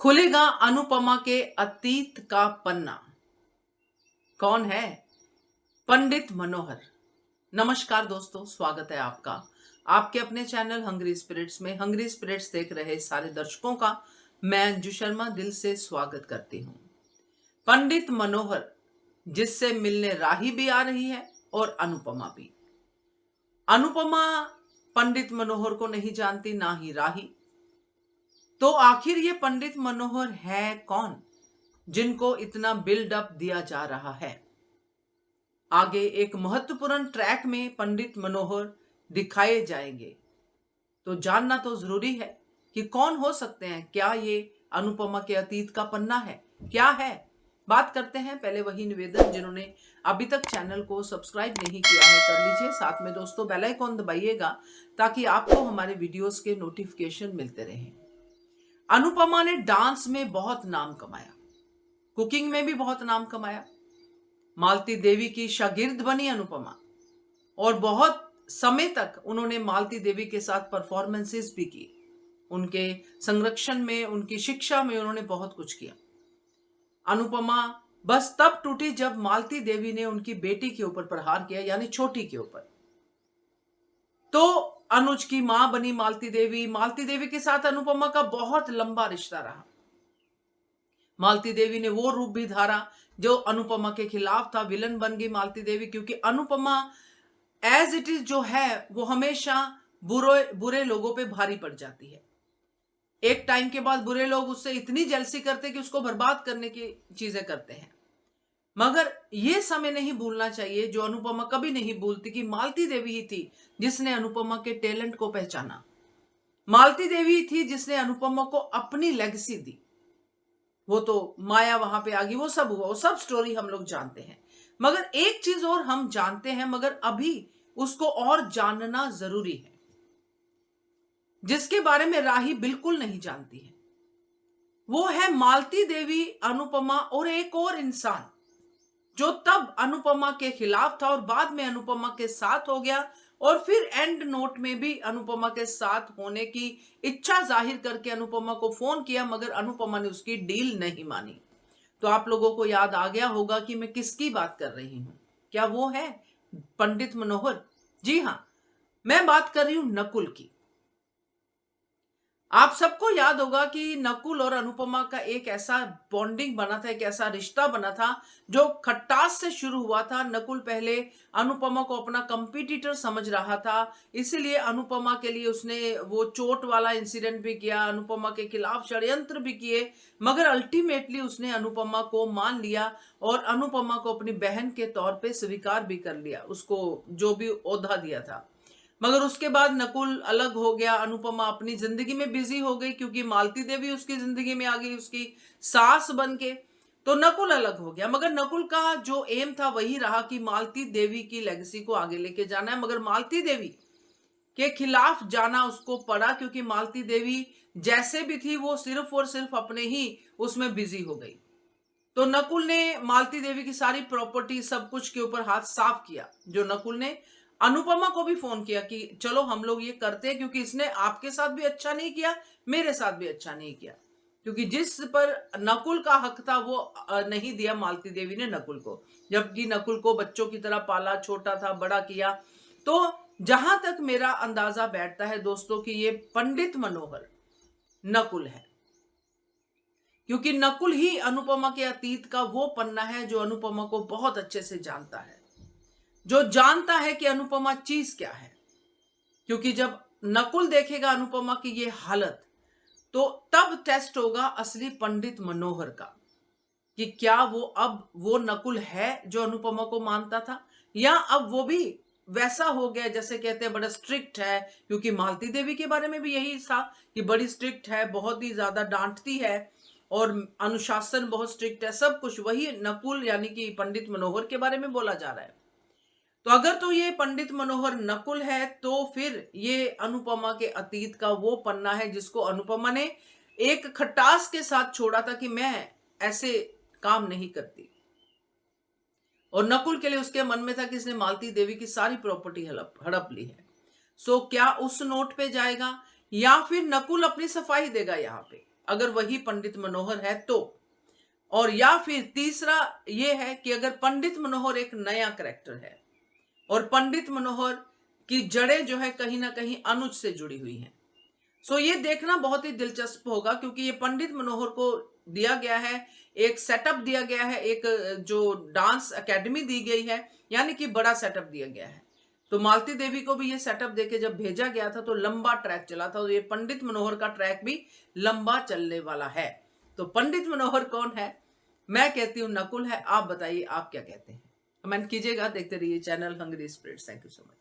खुलेगा अनुपमा के अतीत का पन्ना। कौन है? पंडित मनोहर। नमस्कार दोस्तों, स्वागत है आपका आपके अपने चैनल हंग्री स्पिरिट्स में। हंग्री स्पिरिट्स देख रहे सारे दर्शकों का मैं अंजू शर्मा दिल से स्वागत करती हूँ। पंडित मनोहर, जिससे मिलने राही भी आ रही है और अनुपमा भी। अनुपमा पंडित मनोहर को नहीं जानती, ना ही राही। तो आखिर ये पंडित मनोहर है कौन, जिनको इतना बिल्डअप दिया जा रहा है? आगे एक महत्वपूर्ण ट्रैक में पंडित मनोहर दिखाए जाएंगे, तो जानना तो जरूरी है कि कौन हो सकते हैं। क्या ये अनुपमा के अतीत का पन्ना है? क्या है? बात करते हैं। पहले वही निवेदन, जिन्होंने अभी तक चैनल को सब्सक्राइब नहीं किया है कर लीजिए। साथ में दोस्तों बेल आइकॉन दबाइएगा ताकि आपको हमारे वीडियोस के नोटिफिकेशन मिलते रहें। अनुपमा ने डांस में बहुत नाम कमाया, कुकिंग में भी बहुत नाम कमाया। मालती देवी की शागिर्द बनी अनुपमा और बहुत समय तक उन्होंने मालती देवी के साथ परफॉर्मेंसेस भी की। उनके संरक्षण में, उनकी शिक्षा में उन्होंने बहुत कुछ किया। अनुपमा बस तब टूटी जब मालती देवी ने उनकी बेटी के ऊपर प्रहार किया, यानी छोटी के ऊपर। तो अनुज की मां बनी मालती देवी। मालती देवी के साथ अनुपमा का बहुत लंबा रिश्ता रहा। मालती देवी ने वो रूप भी धारा जो अनुपमा के खिलाफ था। विलन बन गई मालती देवी, क्योंकि अनुपमा एज इट इज जो है वो हमेशा बुरे लोगों पे भारी पड़ जाती है। एक टाइम के बाद बुरे लोग उससे इतनी जेलसी करते कि उसको बर्बाद करने की चीजें करते हैं। मगर यह समय नहीं भूलना चाहिए, जो अनुपमा कभी नहीं भूलती, कि मालती देवी ही थी जिसने अनुपमा के टैलेंट को पहचाना। मालती देवी थी जिसने अनुपमा को अपनी लेगेसी दी। वो तो माया वहां पे आ गई, वो सब हुआ, वो सब स्टोरी हम लोग जानते हैं। मगर एक चीज और हम जानते हैं, मगर अभी उसको और जानना जरूरी है, जिसके बारे में राही बिल्कुल नहीं जानती है। वो है मालती देवी, अनुपमा और एक और इंसान जो तब अनुपमा के खिलाफ था और बाद में अनुपमा के साथ हो गया, और फिर एंड नोट में भी अनुपमा के साथ होने की इच्छा जाहिर करके अनुपमा को फोन किया, मगर अनुपमा ने उसकी डील नहीं मानी। तो आप लोगों को याद आ गया होगा कि मैं किसकी बात कर रही हूं। क्या वो है पंडित मनोहर? जी हां, मैं बात कर रही हूं नकुल की। आप सबको याद होगा कि नकुल और अनुपमा का एक ऐसा बॉन्डिंग बना था, एक ऐसा रिश्ता बना था जो खट्टास से शुरू हुआ था। नकुल पहले अनुपमा को अपना कंपटीटर समझ रहा था, इसीलिए अनुपमा के लिए उसने वो चोट वाला इंसिडेंट भी किया, अनुपमा के खिलाफ षड्यंत्र भी किए। मगर अल्टीमेटली उसने अनुपमा को मान लिया और अनुपमा को अपनी बहन के तौर पे स्वीकार भी कर लिया, उसको जो भी ओहदा दिया था। मगर उसके बाद नकुल अलग हो गया, अनुपमा अपनी जिंदगी में बिजी हो गई, क्योंकि मालती देवी उसकी जिंदगी में आ गई उसकी सास बन के। तो नकुल अलग हो गया। मगर नकुल का जो एम था वही रहा कि मालती देवी की लेगेसी को आगे लेके जाना है। मगर मालती देवी के खिलाफ जाना उसको पड़ा, क्योंकि मालती देवी जैसे भी थी वो सिर्फ और सिर्फ अपने ही उसमें बिजी हो गई। तो नकुल ने मालती देवी की सारी प्रॉपर्टी, सब कुछ के ऊपर हाथ साफ किया। जो नकुल ने अनुपमा को भी फोन किया कि चलो हम लोग ये करते हैं, क्योंकि इसने आपके साथ भी अच्छा नहीं किया, मेरे साथ भी अच्छा नहीं किया। क्योंकि जिस पर नकुल का हक था वो नहीं दिया मालती देवी ने नकुल को, जबकि नकुल को बच्चों की तरह पाला, छोटा था, बड़ा किया। तो जहां तक मेरा अंदाजा बैठता है दोस्तों कि ये पंडित मनोहर नकुल है, क्योंकि नकुल ही अनुपमा के अतीत का वो पन्ना है जो अनुपमा को बहुत अच्छे से जानता है, जो जानता है कि अनुपमा चीज क्या है। क्योंकि जब नकुल देखेगा अनुपमा की ये हालत, तो तब टेस्ट होगा असली पंडित मनोहर का, कि क्या वो अब वो नकुल है जो अनुपमा को मानता था, या अब वो भी वैसा हो गया जैसे कहते हैं बड़ा स्ट्रिक्ट है। क्योंकि मालती देवी के बारे में भी यही था कि बड़ी स्ट्रिक्ट है, बहुत ही ज्यादा डांटती है और अनुशासन बहुत स्ट्रिक्ट है, सब कुछ वही नकुल यानी कि पंडित मनोहर के बारे में बोला जा रहा है। तो अगर तो ये पंडित मनोहर नकुल है, तो फिर ये अनुपमा के अतीत का वो पन्ना है जिसको अनुपमा ने एक खटास के साथ छोड़ा था कि मैं ऐसे काम नहीं करती। और नकुल के लिए उसके मन में था कि इसने मालती देवी की सारी प्रॉपर्टी हड़प ली है। सो क्या उस नोट पे जाएगा या फिर नकुल अपनी सफाई देगा यहां पे, अगर वही पंडित मनोहर है तो। और या फिर तीसरा यह है कि अगर पंडित मनोहर एक नया कैरेक्टर है और पंडित मनोहर की जड़ें जो है कहीं ना कहीं अनुज से जुड़ी हुई हैं। सो ये देखना बहुत ही दिलचस्प होगा, क्योंकि ये पंडित मनोहर को दिया गया है, एक सेटअप दिया गया है, एक जो डांस एकेडमी दी गई है, यानी कि बड़ा सेटअप दिया गया है। तो मालती देवी को भी ये सेटअप देके जब भेजा गया था तो लंबा ट्रैक चला था, और ये पंडित मनोहर का ट्रैक भी लंबा चलने वाला है। तो पंडित मनोहर कौन है? मैं कहती हूँ नकुल है। आप बताइए, आप क्या कहते हैं? कमेंट कीजिएगा। देखते रहिए channel Hungry Spirits. Thank you so much.